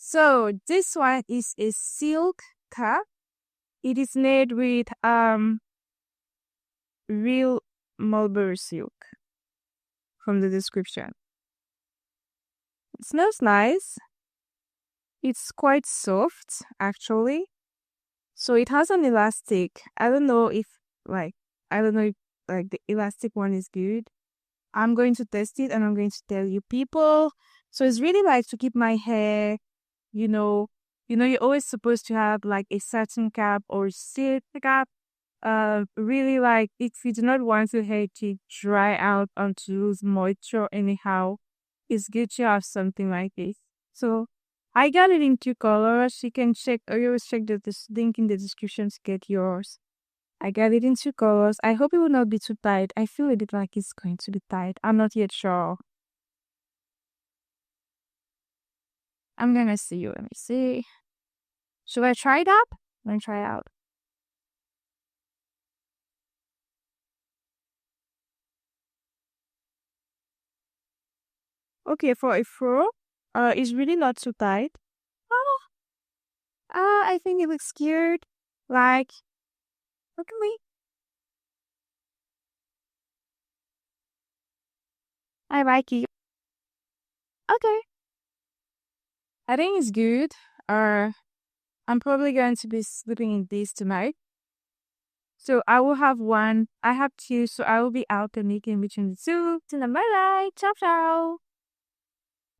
So this one is a silk cap. It is made with real mulberry silk from the description. It smells nice. It's quite soft actually. So it has an elastic. I don't know if like the elastic one is good. I'm going to test it and I'm going to tell you people. So it's really like to keep my hair, you know, you're always supposed to have like a satin cap or silk cap. Really like if you do not want your hair to dry out and to lose moisture anyhow, it's good to have something like this. So I got it in two colors. You can check or you always check this link in the description to get yours. I got it in two colors. I hope it will not be too tight. I feel a bit like it's going to be tight. I'm not yet sure. I'm gonna see you. Let me see. Should I try it out? Let me try it out. Okay, for a fro, it's really not too tight. Oh, I think it looks cute. Like, look at me. I like it. Okay. I think it's good. I'm probably going to be sleeping in this tonight. So I will have one. I have two, so I will be out and making between the two. Bye bye. Ciao ciao.